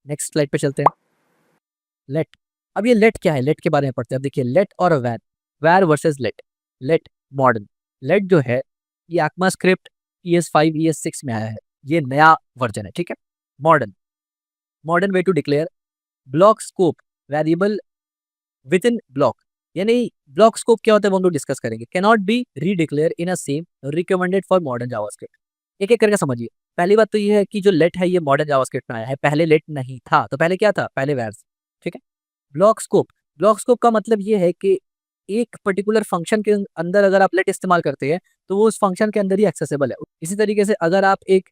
Next slide पे चलते हैं। लेट, अब ये लेट क्या है, लेट के बारे में पढ़ते हैं। अब देखिए लेट और var, var versus let. Let modern, let जो है ये एक्मा स्क्रिप्ट ES5 ES6 में आया है, ये नया वर्जन है, ठीक है। Modern, modern way to declare block scope variable with in block, यानी ब्लॉक स्कोप क्या होता है वो हम लोग डिस्कस करेंगे। Can not be redeclare in a same recommended for modern JavaScript. एक एक करके समझिए। पहली बात तो ये है कि जो लेट है ये मॉडर्न जावास्क्रिप्ट में आया है, पहले लेट नहीं था। तो पहले क्या था, पहले वैर्स, ठीक है। ब्लॉक स्कोप, ब्लॉक स्कोप का मतलब ये है कि एक पर्टिकुलर फंक्शन के अंदर अगर आप लेट इस्तेमाल करते हैं तो वो उस फंक्शन के अंदर ही एक्सेसिबल है। इसी तरीके से अगर आप एक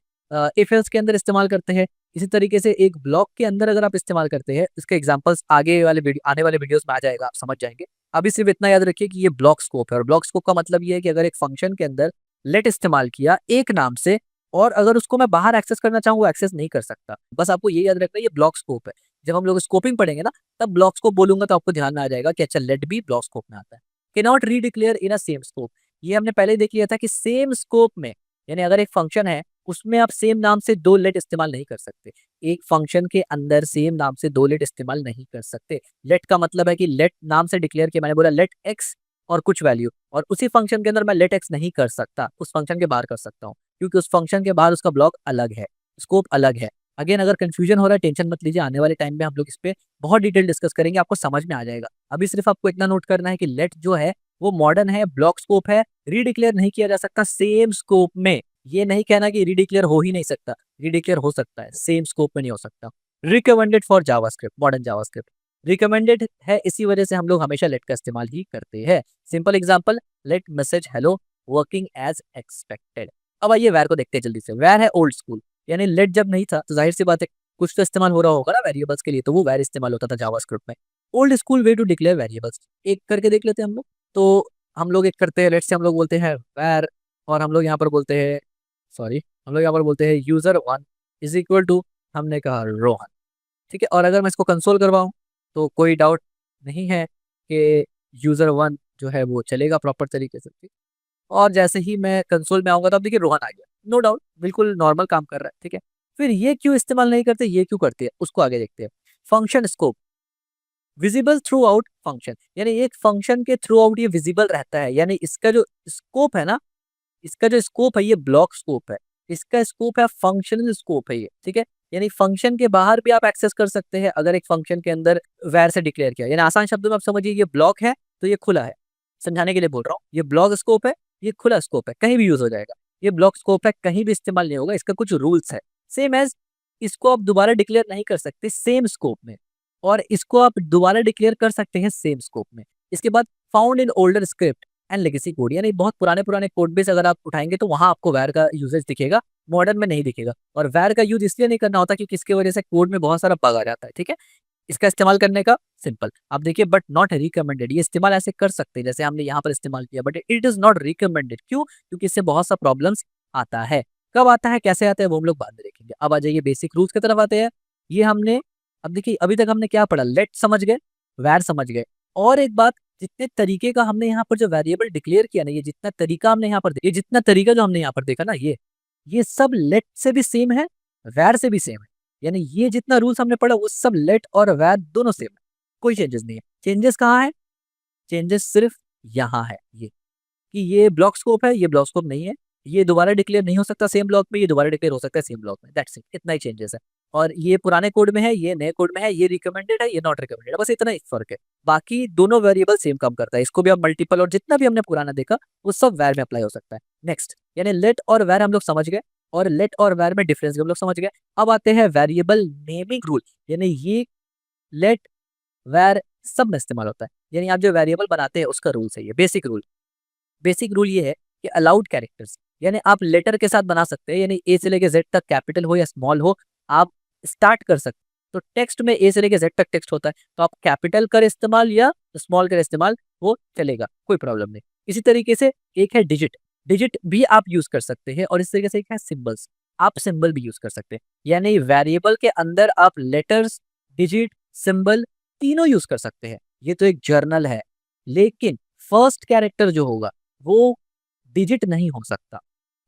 इफ एल्स के अंदर इस्तेमाल करते हैं, इसी तरीके से एक ब्लॉक के अंदर अगर आप इस्तेमाल करते हैं, इसके एग्जांपल्स आगे वाले वीडियो, आने वाले वीडियोस में आ जाएगा, आप समझ जाएंगे। अभी सिर्फ इतना याद रखिए कि ये ब्लॉक स्कोप है, और ब्लॉक स्कोप का मतलब ये है कि अगर एक फंक्शन के अंदर लेट इस्तेमाल किया एक नाम से, और अगर उसको मैं बाहर एक्सेस करना चाहूँ वो एक्सेस नहीं कर सकता। बस आपको ये याद रखना है, ये ब्लॉक स्कोप है। जब हम लोग स्कोपिंग पढ़ेंगे ना, तब ब्लॉक स्कोप बोलूंगा तो आपको ध्यान में आ जाएगा कि अच्छा लेट भी ब्लॉक स्कोप में आता है। Can not redeclare in a same scope, ये हमने पहले देख लिया था कि सेम स्कोप में, यानी अगर एक फंक्शन है उसमें आप सेम नाम से दो लेट इस्तेमाल नहीं कर सकते। एक फंक्शन के अंदर सेम नाम से दो लेट इस्तेमाल नहीं कर सकते। लेट का मतलब है कि लेट नाम से डिक्लेयर किया, मैंने बोला लेट एक्स और कुछ वैल्यू, और उसी फंक्शन के अंदर मैं लेट एक्स नहीं कर सकता, उस फंक्शन के बाहर कर सकता हूँ, क्योंकि उस फंक्शन के बाहर उसका ब्लॉक अलग है, स्कोप अलग है। अगेन अगर कंफ्यूजन हो रहा है टेंशन मत लीजिए, आने वाले टाइम में हम लोग इस पे बहुत डिटेल डिस्कस करेंगे, आपको समझ में आ जाएगा। अभी सिर्फ आपको इतना नोट करना है कि लेट जो है वो मॉडर्न है, ब्लॉक स्कोप है, रीडिक्लेयर नहीं किया जा सकता सेम स्कोप में। ये नहीं कहना कि रीडिक्लेयर हो ही नहीं सकता, रीडिक्लेयर हो सकता है, सेम स्कोप में नहीं हो सकता। Recommended for JavaScript, modern JavaScript recommended है, इसी वजह से हम लोग हमेशा लेट का इस्तेमाल ही करते हैं। Simple example, let message hello working as expected. अब आइए वैर को देखते हैं जल्दी से। वैर है ओल्ड स्कूल, यानी लेट जब नहीं था तो जाहिर सी बात है कुछ तो इस्तेमाल हो रहा होगा ना वेरिएबल्स के लिए, तो वो वैर इस्तेमाल होता था जावास्क्रिप्ट में। Old school way to declare variables, एक करके देख लेते हैं हम लोग। तो हम लोग एक करते हैं, लेट से हम लोग बोलते हैं वैर, और हम लोग यहाँ पर बोलते हैं, सॉरी, हम लोग यहाँ पर बोलते हैं यूजर1 इज इक्वल टू, हमने कहा रोहन, ठीक है। और अगर मैं इसको कंसोल करवाऊँ तो कोई डाउट नहीं है कि यूजर1 जो है वो चलेगा प्रॉपर तरीके से, ठीक। और जैसे ही मैं कंसोल में आऊंगा तो आप देखिए रोहन आ गया, नो डाउट बिल्कुल नॉर्मल काम कर रहा है, ठीक है। फिर ये क्यों इस्तेमाल नहीं करते, ये क्यों करते हैं, उसको आगे देखते हैं। Function scope visible through out function, यानी एक फंक्शन के थ्रू आउट ये विजिबल रहता है, यानी इसका जो स्कोप है ना, इसका जो स्कोप है ये ब्लॉक स्कोप है, इसका स्कोप है फंक्शनल स्कोप है ये, ठीक है। यानी फंक्शन के बाहर भी आप एक्सेस कर सकते हैं अगर एक फंक्शन के अंदर वैर से डिक्लेयर किया, यानी आसान शब्दों में आप समझिए ये ब्लॉक है तो ये खुला है, समझाने के लिए बोल रहा हूँ। ये ब्लॉक स्कोप है, ये खुला स्कोप है, कहीं भी यूज हो जाएगा। ये ब्लॉक स्कोप है, कहीं भी इस्तेमाल नहीं होगा, इसका कुछ रूल्स है। सेम एज इसको आप दोबारा डिक्लेयर नहीं कर सकते सेम स्कोप में, और इसको आप दोबारा डिक्लेयर कर सकते हैं सेम स्कोप में। इसके बाद found in older script and legacy code, यानी बहुत पुराने पुराने कोड बेस अगर आप उठाएंगे तो वहां आपको वैर का यूजेज दिखेगा, मॉडर्न में नहीं दिखेगा। और वैर का यूज इसलिए नहीं करना होता क्योंकि इसकी वजह से कोड में बहुत सारा बग आ जाता है, ठीक है। इसका इस्तेमाल करने का सिंपल आप देखिए, बट नॉट रिकमेंडेड, ये इस्तेमाल ऐसे कर सकते हैं जैसे हमने यहाँ पर इस्तेमाल किया, but it is not recommended. क्यों? क्योंकि इससे बहुत सा प्रॉब्लम्स आता है। कब आता है, कैसे आता है, वो हम लोग बाद में देखेंगे। अब आ जाइए बेसिक रूल्स की तरफ आते हैं। ये हमने, अब देखिए अभी तक हमने क्या पढ़ा, लेट समझ गए, वैर समझ गए। और एक बात, जितने तरीके का हमने यहाँ पर जो वेरिएबल डिक्लेयर किया ना, ये जितना तरीका हमने यहाँ पर, ये जितना तरीका जो हमने यहाँ पर देखा ना, ये सब लेट से भी सेम है, वैर से भी सेम है। यानी ये जितना रूल्स हमने पढ़ा वो सब लेट और वैर दोनों सेम है, कोई चेंजेस नहीं है। चेंजेस कहाँ है, चेंजेस सिर्फ यहाँ है, ये कि ये ब्लॉक स्कोप है, ये ब्लॉक स्कोप नहीं है। ये दोबारा डिक्लेयर नहीं हो सकता सेम ब्लॉक में, ये दोबारा डिक्लेयर हो सकता है सेम ब्लॉक में, दैट्स इट, इतना ही चेंजेस है। और ये पुराने कोड में है, ये नए कोड में है, ये रिकमेंडेड है, ये नॉट रिकमेंडेड है, बस इतना ही फर्क है। बाकी दोनों वेरिएबल सेम काम करता है, इसको भी आप मल्टीपल और जितना भी हमने पुराना देखा वो सब वैर में अप्लाई हो सकता है। नेक्स्ट, यानी लेट और वैर हम लोग समझ गए, और लेट और वैर में डिफरेंस भी हम लोग समझ गए। अब आते हैं वेरिएबल नेमिंग रूल, यानी ये लेट वैर सब में इस्तेमाल होता है। यानी आप जो वेरिएबल बनाते हैं उसका रूल है ये, बेसिक रूल। बेसिक रूल ये है कि अलाउड कैरेक्टर्स, यानी आप लेटर के साथ बना सकते हैं, यानी ए से लेके जेड तक कैपिटल हो या स्मॉल हो, आप स्टार्ट कर सकते हैं। तो टेक्स्ट में ए से लेके जेड तक टेक्स्ट होता है, तो आप कैपिटल कर इस्तेमाल या स्मॉल कर इस्तेमाल, वो चलेगा, कोई प्रॉब्लम नहीं। इसी तरीके से एक है डिजिट, डिजिट भी आप यूज कर सकते हैं। और इस तरीके से एक है सिंबल्स, आप सिंबल भी यूज कर सकते हैं। यानी वेरिएबल के अंदर आप लेटर्स, डिजिट, सिंबल तीनों यूज कर सकते हैं। ये तो एक जर्नल है, लेकिन फर्स्ट कैरेक्टर जो होगा वो डिजिट नहीं हो सकता,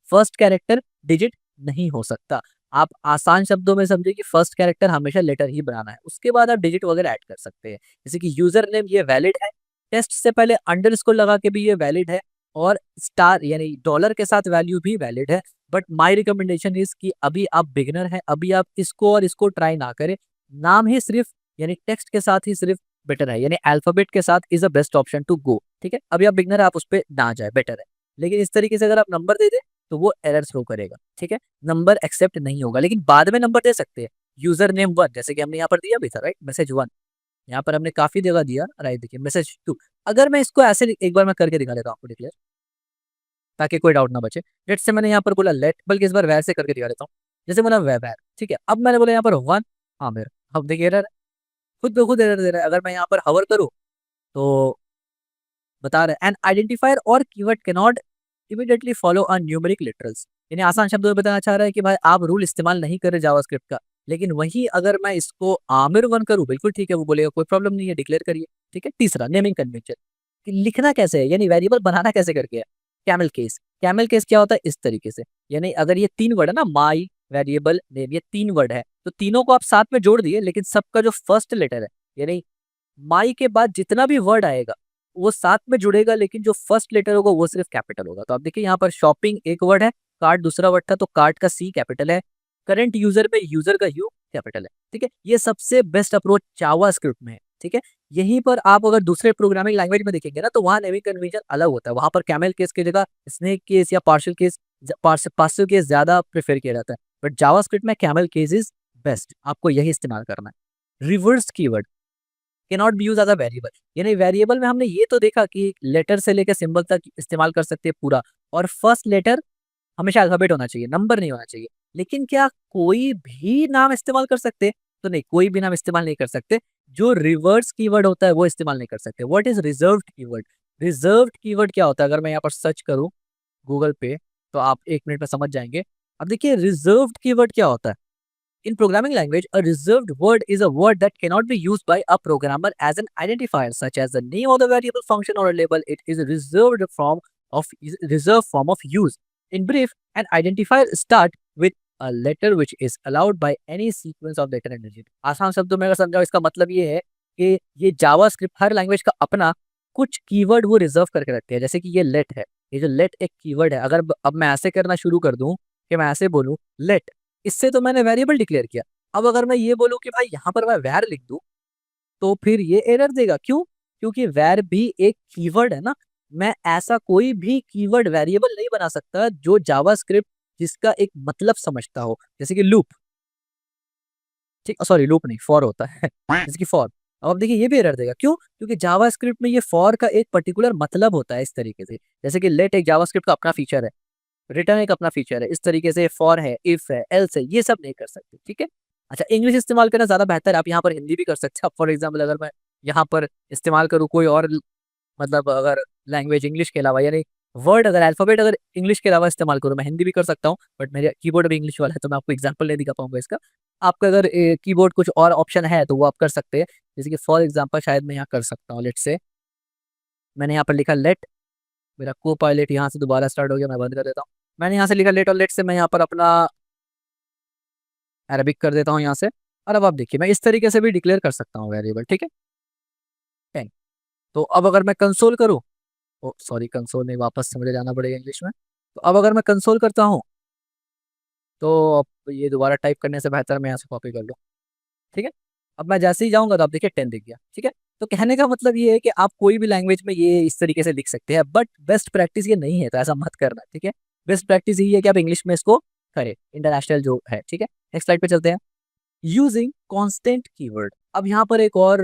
फर्स्ट कैरेक्टर डिजिट नहीं हो सकता। आप आसान शब्दों में समझिए कि फर्स्ट कैरेक्टर हमेशा लेटर ही बनाना है, उसके बाद आप डिजिट वगैरह ऐड कर सकते हैं। जैसे कि यूजर नेम ये वैलिड है, टेस्ट से पहले अंडरस्कोर लगा के भी ये वैलिड है, और स्टार यानी डॉलर के साथ वैल्यू भी वैलिड है। बट माय रिकमेंडेशन इज कि अभी आप बिगिनर हैं, अभी आप इसको और इसको ट्राई ना करें। नाम ही सिर्फ यानी टेक्स्ट के साथ ही सिर्फ बेटर है, यानी अल्फाबेट के साथ is a best option to go. ठीक है, अभी आप बिगनर है, आप उस पर ना जाए, बेटर है। लेकिन इस तरीके से अगर आप नंबर दे दे तो वो एरर थ्रो करेगा। ठीक है, नंबर एक्सेप्ट नहीं होगा, लेकिन बाद में नंबर दे सकते हैं। यूजर नेम 1 जैसे कि हमने यहाँ पर दिया भी था, राइट, मैसेज 1। यहाँ पर हमने काफी जगह दिया, राइट, देखिए मैसेज 2। अगर मैं इसको ऐसे एक बार मैं करके दिखा देता हूँ आपको डिक्लेयर, ताकि कोई डाउट ना बचे। लेट से मैंने यहाँ पर बोला लेट, बल्कि इस बार वैर से करके दिखा देता हूँ। जैसे बोला वै वैर, ठीक है, अब मैंने बोला यहाँ पर 1, हाँ मेरा, अब देखिए एरर, खुद ब खुद एरर दे रहा है। अगर मैं यहाँ पर हवर करूँ तो बता रहे हैं एन आइडेंटिफायर और keyword can not immediately follow a numeric literals. यानी आसान शब्दों में बताना चाह रहा है कि भाई आप रूल इस्तेमाल नहीं कर रहे जावास्क्रिप्ट का, लेकिन वहीं अगर मैं इसको आमिर वन करूं, बिल्कुल ठीक है, वो बोलेगा कोई प्रॉब्लम नहीं है, डिक्लेयर करिए। ठीक है, तीसरा नेमिंग कन्वेंशन, कि लिखना कैसे है, यानी वेरिएबल बनाना कैसे करके है। कैमल केस, कैमल केस क्या होता है, इस तरीके से, यानी अगर ये 3 वर्ड है ना, माई, वेरिएबल, नेम, ये 3 वर्ड है, तो तीनों को आप साथ में जोड़ दिए, लेकिन सबका जो फर्स्ट लेटर है, यानी माई के बाद जितना भी वर्ड आएगा वो साथ में जुड़ेगा, लेकिन जो फर्स्ट लेटर होगा वो सिर्फ कैपिटल होगा। तो आप देखिए यहाँ पर शॉपिंग एक वर्ड है, कार्ड दूसरा वर्ड था, तो कार्ड का सी कैपिटल है, करंट यूजर में यूजर का यू कैपिटल है। ठीक है, ये सबसे बेस्ट अप्रोच जावा स्क्रिप्ट में है। ठीक है, यहीं पर आप अगर दूसरे प्रोग्रामिंग लैंग्वेज में देखेंगे ना, तो वहां नेमिंग कन्वेंशन अलग होता है। वहां पर कैमल केस की जगह स्नेक केस या पार्शियल केस, पार्शियल केस ज्यादा प्रेफर किया जाता है। बट जावा स्क्रिप्ट में कैमल केस इज बेस्ट, आपको यही इस्तेमाल करना है। Reverse keyword can not be use as a variable, यानी वेरिएबल में हमने ये तो देखा कि लेटर से लेकर सिंबल तक इस्तेमाल कर सकते हैं पूरा, और फर्स्ट लेटर हमेशा अल्फाबेट होना चाहिए, नंबर नहीं होना चाहिए। लेकिन क्या कोई भी नाम इस्तेमाल कर सकते हैं? तो नहीं, कोई भी नाम इस्तेमाल नहीं कर सकते। जो रिवर्स कीवर्ड होता है वो इस्तेमाल नहीं कर सकते। What is reserved keyword? Reserved keyword क्या होता है? अगर मैं यहाँ पर सर्च करूँ गूगल पे, तो आप 1 मिनट में समझ जाएंगे। अब देखिए रिजर्व्ड कीवर्ड क्या होता है। In programming language, a reserved word is a word that cannot be used by a programmer as an identifier, such as the name of the variable, function, or a label. It is a reserved form of use. In brief, an identifier start with a letter which is allowed by any sequence of letter and digit. आसान शब्दों में अगर समझाओ, इसका मतलब ये है कि ये जावा स्क्रिप्ट हर लैंग्वेज का अपना कुछ कीवर्ड वो रिजर्व करके रखते हैं। जैसे कि ये लेट है, ये जो लेट एक कीवर्ड है, अगर अब मैं ऐसे करना शुरू कर दूं कि मैं ऐसे बोलूं लेट, इससे तो मैंने वेरिएबल डिक्लेयर किया। अब अगर मैं ये बोलूं कि भाई यहाँ पर मैं वैर लिख दूं, तो फिर ये एरर देगा। क्यों? क्योंकि वैर भी एक कीवर्ड है ना। मैं ऐसा कोई भी कीवर्ड वेरिएबल नहीं बना सकता जो जावास्क्रिप्ट जिसका एक मतलब समझता हो, जैसे कि लूप। ठीक, सॉरी लूप नहीं, फॉर होता है जैसे कि फॉर। अब देखिए ये भी एरर देगा। क्यों? क्योंकि जावास्क्रिप्ट में ये फॉर का एक पर्टिकुलर मतलब होता है, इस तरीके से। जैसे कि लेट एक जावास्क्रिप्ट का अपना फीचर है, रिटर्न एक अपना फीचर है, इस तरीके से फॉर है, इफ है, एल्स है, ये सब नहीं कर सकते। ठीक है, अच्छा, इंग्लिश इस्तेमाल करना ज्यादा बेहतर है। आप यहाँ पर हिंदी भी कर सकते हैं। फॉर एग्जाम्पल अगर मैं यहाँ पर इस्तेमाल करूँ कोई और मतलब अगर लैंग्वेज इंग्लिश के अलावा, यानी वर्ड अगर अल्फाबेट अगर इंग्लिश के अलावा इस्तेमाल करूँ, मैं हिंदी भी कर सकता हूँ, बट मेरे कीबोर्ड भी इंग्लिश वाला है, तो मैं आपको एग्जाम्पल नहीं दिखा पाऊंगा इसका। आपका अगर कीबोर्ड कुछ और ऑप्शन है तो वो आप कर सकते हैं। जैसे कि फॉर एग्जाम्पल शायद मैं यहाँ कर सकता हूँ, लेट से मैंने यहाँ पर लिखा लेट, मेरा को पायलट यहाँ से दोबारा स्टार्ट हो गया, मैं बंद कर देता हूँ। मैंने यहाँ से लिखा लेट, और लेट से मैं यहाँ पर अपना अरबिक कर देता हूँ यहाँ से। और अब आप देखिए मैं इस तरीके से भी डिक्लेयर कर सकता हूँ वेरिएबल। ठीक है, 10। तो अब अगर मैं कंसोल करूँ, ओ सॉरी कंसोल नहीं, वापस से मुझे जाना पड़ेगा इंग्लिश में। तो अब अगर मैं कंसोल करता हूँ, तो अब ये दोबारा टाइप करने से बेहतर मैं यहाँ से कॉपी कर लूँ। ठीक है, अब मैं जैसे ही जाऊँगा तो आप देखिए 10 दिख गया। ठीक है, तो कहने का मतलब ये है कि आप कोई भी लैंग्वेज में ये इस तरीके से लिख सकते हैं, बट बेस्ट प्रैक्टिस ये नहीं है, तो ऐसा मत करना। ठीक है, बेस्ट प्रैक्टिस यही है कि आप इंग्लिश में इसको करें, इंटरनेशनल जो है। ठीक है, नेक्स्ट स्लाइड पे चलते हैं। यूजिंग कॉन्स्टेंट कीवर्ड, अब यहाँ पर एक और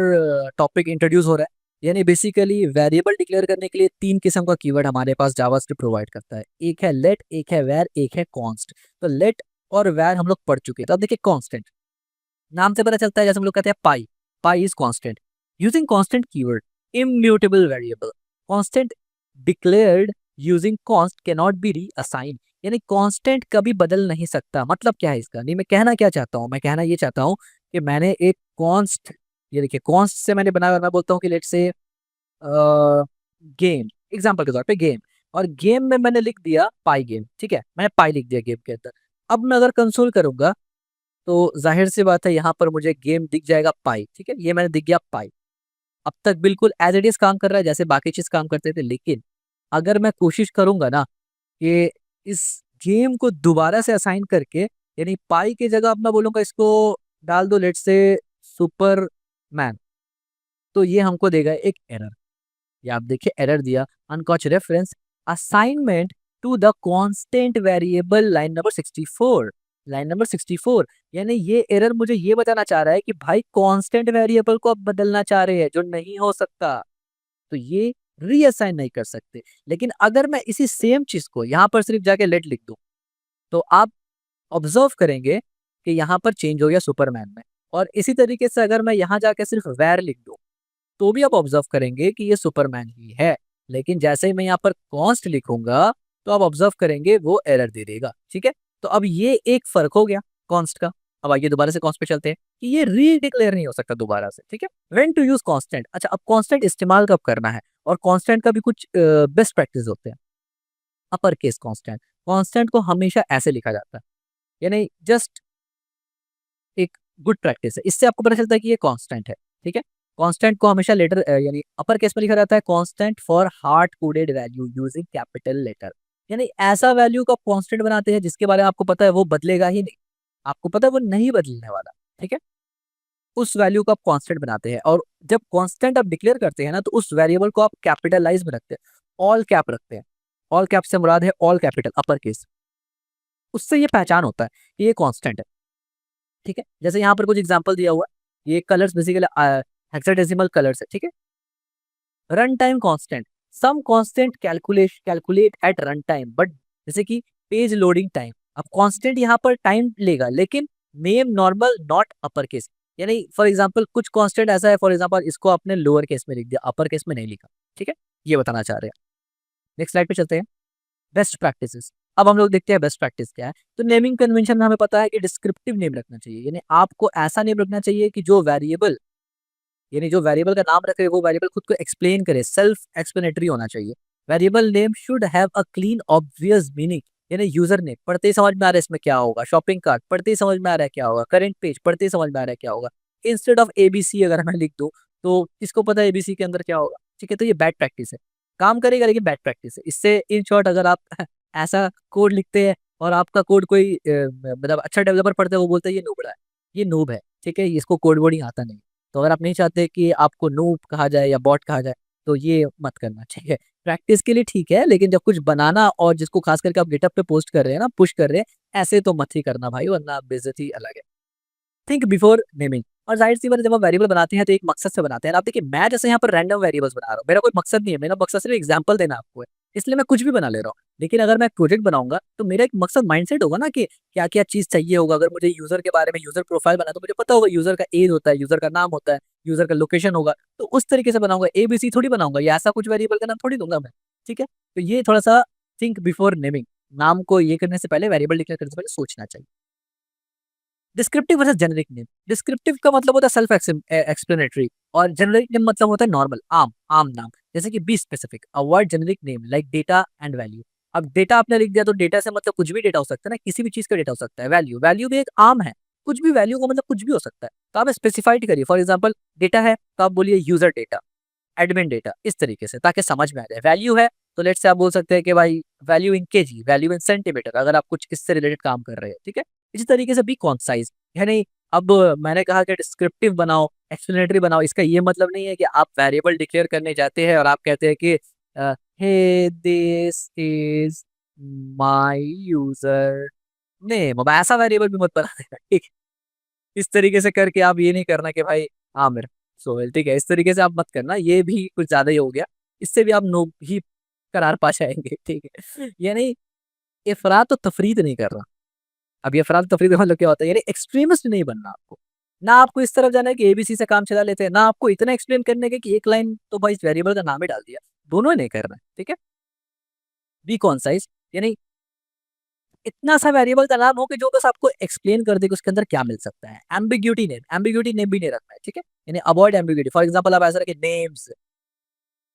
टॉपिक इंट्रोड्यूस हो रहा है। यानी बेसिकली वेरिएबल डिक्लेयर करने के लिए 3 किस्म का कीवर्ड हमारे पास जावास्क्रिप्ट प्रोवाइड करता है। एक है लेट, एक है वेर, एक है कॉन्स्ट। तो लेट और वेर हम लोग पढ़ चुके हैं। तो अब देखिए कॉन्स्टेंट, नाम से पता चलता है, जैसे हम लोग कहते हैं pi, pi is constant. Using constant keyword, immutable variable, constant declared using const can not be reassign, यानी कांस्टेंट कभी बदल नहीं सकता। मतलब क्या है इसका? नहीं, मैं कहना क्या चाहता हूँ, मैं कहना ये चाहता हूँ कि मैंने एक कॉन्स्ट, ये देखिए कॉन्स्ट से मैंने बनाया, और मैं बोलता हूँ कि लेट से गेम, एग्जाम्पल के तौर पे गेम, और गेम में मैंने लिख दिया पाई गेम। ठीक है, मैंने पाई लिख दिया गेम के अंदर। अब मैं अगर कंसोल करूंगा तो जाहिर सी बात है यहाँ पर मुझे गेम दिख जाएगा पाई, ठीक है, ये मैंने दिख गया पाई। अब तक बिल्कुल एज इट इज काम कर रहा है जैसे बाकी चीज काम करते थे, लेकिन अगर मैं कोशिश करूंगा ना कि इस गेम को दोबारा से असाइन करके, यानी पाई की जगह अब मैं बोलूंगा इसको डाल दो लेट से सुपरमैन, तो ये हमको देगा एक एरर। ये आप देखिए एरर दिया, uncaught reference assignment to the constant variable line number 64। Line number 64, यानी ये एरर मुझे ये बताना चाह रहा है कि भाई कांस्टेंट वेरिएबल को आप बदलना चाह रहे हैं जो नहीं हो सकता, तो ये रीअसाइन नहीं कर सकते। लेकिन अगर मैं इसी सेम चीज को यहाँ पर सिर्फ जाके लेट लिख दूं, तो आप ऑब्जर्व करेंगे कि यहाँ पर चेंज हो गया सुपरमैन में। और इसी तरीके से अगर मैं यहाँ जाके सिर्फ वेर लिख दूं, तो भी आप ऑब्जर्व करेंगे कि ये सुपरमैन ही है। लेकिन जैसे ही मैं यहाँ पर कॉन्स्ट लिखूंगा, तो आप ऑब्जर्व करेंगे वो एरर दे देगा, ठीक है। तो अब ये एक फर्क हो गया कॉन्स्ट का। अब आइए दोबारा से कॉन्स्ट पे चलते हैं कि ये रीडिक्लेयर नहीं हो सकता दोबारा से, ठीक है। व्हेन टू यूज कांस्टेंट, अच्छा अब कांस्टेंट इस्तेमाल कब करना है, और कांस्टेंट का भी कुछ बेस्ट प्रैक्टिस होते हैं। अपर केस कांस्टेंट, कांस्टेंट को हमेशा ऐसे लिखा जाता है, यानी जस्ट एक गुड प्रैक्टिस है, इससे आपको पता चलता है कि ये कांस्टेंट है, ठीक है। कांस्टेंट को हमेशा लेटर यानी अपर केस में लिखा जाता है, constant for hard coded value using capital letter, यानी ऐसा वैल्यू को आप कांस्टेंट बनाते हैं जिसके बारे में आपको पता है वो बदलेगा ही नहीं, आपको पता है वो नहीं बदलने वाला, ठीक है। उस वैल्यू को आप कांस्टेंट बनाते हैं, और जब कांस्टेंट आप डिक्लेयर करते हैं ना, तो उस वेरिएबल को आप कैपिटलाइज में रखते हैं, ऑल कैप रखते हैं। ऑल कैप से मुराद है ऑल कैपिटल अपर केस, उससे ये पहचान होता है कि ये कांस्टेंट है, ठीक है। जैसे यहाँ पर कुछ एग्जांपल दिया हुआ है, ये कलर्स बेसिकली हेक्साडेसिमल कलर्स है, ठीक है। Run time constant, some constant calculate at run time, but जैसे कि पेज लोडिंग टाइम, अब कांस्टेंट यहाँ पर टाइम लेगा, लेकिन name normal not upper case, यानी फॉर एग्जांपल कुछ कांस्टेंट ऐसा है, फॉर एग्जांपल इसको आपने लोअर केस में लिख दिया, अपर केस में नहीं लिखा, ठीक है, ये बताना चाह रहे हैं। नेक्स्ट स्लाइड पे चलते हैं, बेस्ट प्रैक्टिसेस। अब हम लोग देखते हैं बेस्ट प्रैक्टिस क्या है। तो नेमिंग कन्वेंशन में हमें पता है कि डिस्क्रिप्टिव नेम रखना चाहिए, यानी आपको ऐसा नेम रखना चाहिए कि जो वेरिएबल, यानी जो वेरिएबल का नाम रखे वो वेरिएबल खुद को एक्सप्लेन करे, सेल्फ एक्सप्लेनेटरी होना चाहिए। Variable name should have a clean obvious meaning, यानी यूजर नेम पढ़ते ही समझ में आ रहा है इसमें क्या होगा, शॉपिंग कार्ट पढ़ते ही समझ में आ रहा है क्या होगा, करेंट पेज पढ़ते ही समझ में आ रहा है क्या होगा। इंस्टेड ऑफ एबीसी अगर मैं लिख दूं, तो किसको पता है एबीसी के अंदर क्या होगा, ठीक है। तो ये बैड प्रैक्टिस है, काम करेगा लेकिन बैड प्रैक्टिस है। इससे इन शॉर्ट अगर आप ऐसा कोड लिखते हैं और आपका कोड कोई मतलब अच्छा डेवलपर पढ़ता है, वो बोलता है ये नूबड़ा है, ये नूब है, ठीक है, इसको कोड वोडिंग आता नहीं। तो अगर आप नहीं चाहते कि आपको नूब कहा जाए या बॉट कहा जाए, तो ये मत करना, ठीक है। प्रैक्टिस के लिए ठीक है, लेकिन जब कुछ बनाना और जिसको खास करके आप गिटअप पे पोस्ट कर रहे हैं ना, पुश कर रहे हैं, ऐसे तो मत ही करना भाई, वरना बेइज्जती अलग है। थिंक बिफोर नेमिंग, और जाहिर सी बात है जब आप वेरिएबल बनाते हैं तो एक मकसद से बनाते हैं। आप देखिए मैं जैसे यहाँ पर रैंडम वेरिएबल्स बना रहा हूँ, मेरा कोई मकसद नहीं है, मेरा मकसद सिर्फ एग्जांपल देना आपको है, इसलिए मैं कुछ भी बना ले रहा हूँ। लेकिन अगर मैं प्रोजेक्ट बनाऊंगा तो मेरा एक मकसद माइंडसेट होगा ना कि क्या क्या चीज चाहिए होगा। अगर मुझे यूजर के बारे में यूजर प्रोफाइल बना, तो मुझे पता होगा यूजर का एज होता है, यूजर का नाम होता है, यूजर का लोकेशन होगा, तो उस तरीके से बनाऊंगा। एबीसी थोड़ी बनाऊंगा, या ऐसा कुछ वेरिएबल का नाम थोड़ी दूंगा मैं, ठीक है। तो ये थोड़ा सा थिंक बिफोर नेमिंग, नाम को ये करने से पहले, वेरिएबल डिक्लेयर करने से पहले सोचना चाहिए। Descriptive versus generic name, descriptive का मतलब होता है सेल्फ एक्सप्लेनेटरी, और जेनरिक नेम मतलब होता है नॉर्मल आम आम नाम। जैसे कि be specific, avoid generic name like data and value. अब डेटा आपने लिख दिया तो डेटा से मतलब कुछ भी डेटा हो सकता है ना, किसी भी चीज का डेटा हो सकता है। वैल्यू, वैल्यू भी एक आम है, कुछ भी वैल्यू का मतलब कुछ भी हो सकता है, तो आप स्पेसिफाइड करिए। फॉर एग्जाम्पल डेटा है तो आप बोलिए यूजर डेटा, एडमिन डेटा, इस तरीके से, ताकि समझ में आ जाए। वैल्यू है तो लेट से आप बोल सकते हैं कि भाई value in KG, value in centimetre, अगर आप कुछ इससे रिलेटेड काम कर रहे हैं, ठीक है। इसी तरीके से बी कॉन्साइज, यानी अब मैंने कहा कि डिस्क्रिप्टिव बनाओ, एक्सप्लेनेटरी बनाओ, इसका ये मतलब नहीं है कि आप वेरिएबल डिक्लेयर करने जाते हैं और आप कहते हैं कि hey this is my user name, अब ऐसा वेरिएबल भी मत बना देना, ठीक है। इस तरीके से करके आप ये नहीं करना कि भाई आमिर सोहेल, ठीक है, इस तरीके से आप मत करना, ये भी कुछ ज्यादा ही हो गया। इससे भी आप नो ही करार पा जाएंगे, ठीक है। यानी इफरात तो तफरीद नहीं कर रहा। अब ये अफराद तफरीद का मतलब क्या होता है, यानी एक्सट्रीमिस्ट नहीं बनना आपको, ना आपको इस तरफ जाना है कि एबीसी से काम चला लेते हैं, ना आपको इतना एक्सप्लेन करने के कि एक लाइन तो भाई इस वेरिएबल का नाम ही डाल दिया, दोनों ही नहीं करना है, ठीक है। बी कॉन्साइज, यानी इतना सा वेरिएबल का नाम हो कि जो बस आपको एक्सप्लेन कर दे कि उसके अंदर क्या मिल सकता है। एम्बिग्यूटी नेम भी नहीं रखना है, ठीक है, यानी अवॉइड एम्बिग्यूटी। फॉर एग्जांपल आप ऐसा रखें नेम्स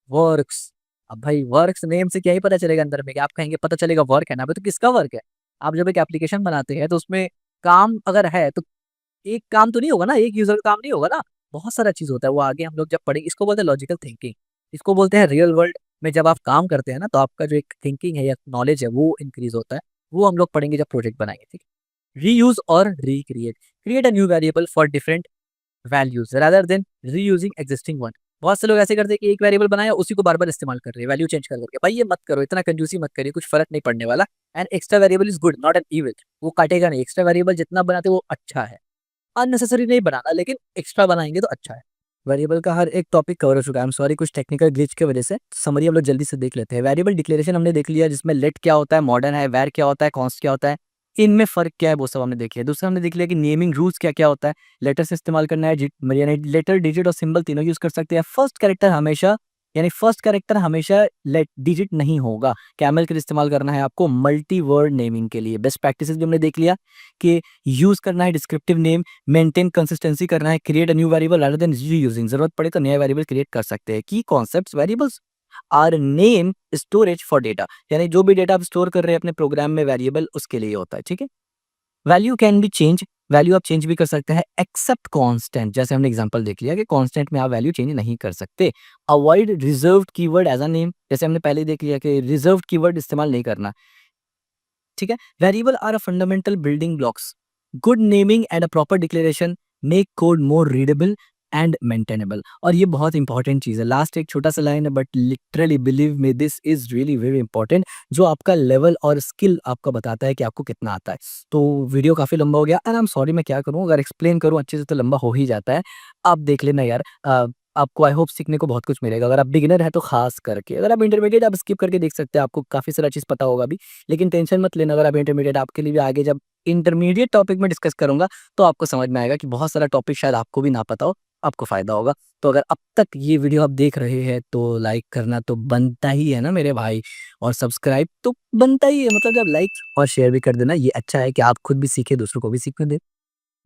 वर्क्स, अब भाई वर्क्स नेम से क्या ही पता चलेगा अंदर में, कि आप कहेंगे पता चलेगा वर्क है ना, अबे तो किसका वर्क है, आप जब एक एप्लीकेशन बनाते हैं तो उसमें काम अगर है तो एक काम तो नहीं होगा ना, एक यूज़र का काम नहीं होगा ना, बहुत सारा चीज़ होता है। वो आगे हम लोग जब पढ़ेंगे, इसको बोलते हैं लॉजिकल थिंकिंग। इसको बोलते हैं रियल वर्ल्ड में जब आप काम करते हैं ना, तो आपका जो एक थिंकिंग है या नॉलेज है वो इंक्रीज़ होता है। वो हम लोग पढ़ेंगे जब प्रोजेक्ट बनाएँगे, ठीक है? रीयूज़ और recreate, create a new variable for different values rather than reusing existing one. बहुत से लोग ऐसे करते हैं कि एक वेरिएबल बनाया उसी को बार-बार इस्तेमाल कर रहे हैं, वैल्यू चेंज कर करके। भाई ये मत करो, इतना कंजूसी मत करिए, कुछ फ़र्क नहीं पड़ने वाला। And extra variable is good not an evil. वो काटेगा नहीं, एक्स्ट्रा वेरिएबल जितना बनाते हो वो अच्छा है। अननेसेसरी नहीं बनाना, लेकिन एक्स्ट्रा बनाएँगे तो अच्छा है। वेरिएबल का हर एक टॉपिक कवर हो चुका है। आई एम सॉरी कुछ टेक्निकल ग्लिच की वजह से। समरी हम लोग जल्दी से देख लेते हैं। वेरिएबल डिक्लेरेशन हमने देख लिया जिसमें लेट क्या होता है, मॉडर्न है, वर क्या होता है, कॉन्स्ट क्या होता है, इनमें फ़र्क क्या है वो सब हमने देख लिया। दूसरा हमने देख लिया कि नेमिंग रूल्स क्या-क्या होता है, लेटर्स इस्तेमाल करना है यानी लेटर, डिजिट और सिंबल तीनों यूज़ कर सकते हैं। फर्स्ट कैरेक्टर हमेशा यानी फर्स्ट कैरेक्टर हमेशा लेट डिजिट नहीं होगा। कैमल का इस्तेमाल करना है आपको मल्टी वर्ड नेमिंग के लिए। बेस्ट प्रैक्टिसेस भी हमने देख लिया कि यूज़ करना है डिस्क्रिप्टिव नेम, मेंटेन कंसिस्टेंसी करना है, create a new variable rather than reusing. जरूरत पड़े तो नया वेरिएबल क्रिएट कर सकते हैं। Key concepts variables are name storage for data, यानी जो भी डेटा आप स्टोर कर रहे हैं अपने प्रोग्राम में वेरिएबल उसके लिए होता है, ठीक है? Value can be change, value आप चेंज भी कर सकते हैं एक्सेप्ट कांस्टेंट। जैसे हमने एग्जांपल देख लिया कि कांस्टेंट में आप वैल्यू चेंज नहीं कर सकते। Avoid reserved keyword as a name, जैसे हमने पहले ही देख लिया कि रिजर्व्ड कीवर्ड इस्तेमाल नहीं करना, ठीक है? Variable are a fundamental building blocks. Good naming and a proper declaration make code more readable and maintainable. और ये बहुत इंपॉर्टेंट चीज़ है। लास्ट एक छोटा सा लाइन है but literally believe me this is really very important, जो आपका लेवल और स्किल आपको बताता है कि आपको कितना आता है। तो वीडियो काफ़ी लंबा हो गया एंड आई एम सॉरी, मैं क्या करूँ, अगर एक्सप्लेन करूँ अच्छे से तो लंबा हो ही जाता है। आप देख लेना यार, आपको आई होप सीखने को बहुत कुछ मिलेगा। अगर आप बिगिनर हैं तो खास करके, अगर आप इंटरमीडिएट आप स्किप करके देख सकते हैं, आपको काफ़ी सारा चीज़ पता होगा अभी। लेकिन टेंशन मत लेना, अगर आप इंटरमीडिएट, आपके लिए भी आगे जब इंटरमीडिएट टॉपिक में डिस्कस करूँगा, तो आपको समझ में आएगा कि बहुत सारा टॉपिक शायद आपको भी ना पता हो, आपको फ़ायदा होगा। तो अगर अब तक ये वीडियो आप देख रहे हैं, तो लाइक करना तो बनता ही है ना मेरे भाई, और सब्सक्राइब तो बनता ही है। मतलब जब लाइक और शेयर भी कर देना, ये अच्छा है कि आप खुद भी सीखें, दूसरों को भी सीखने दें।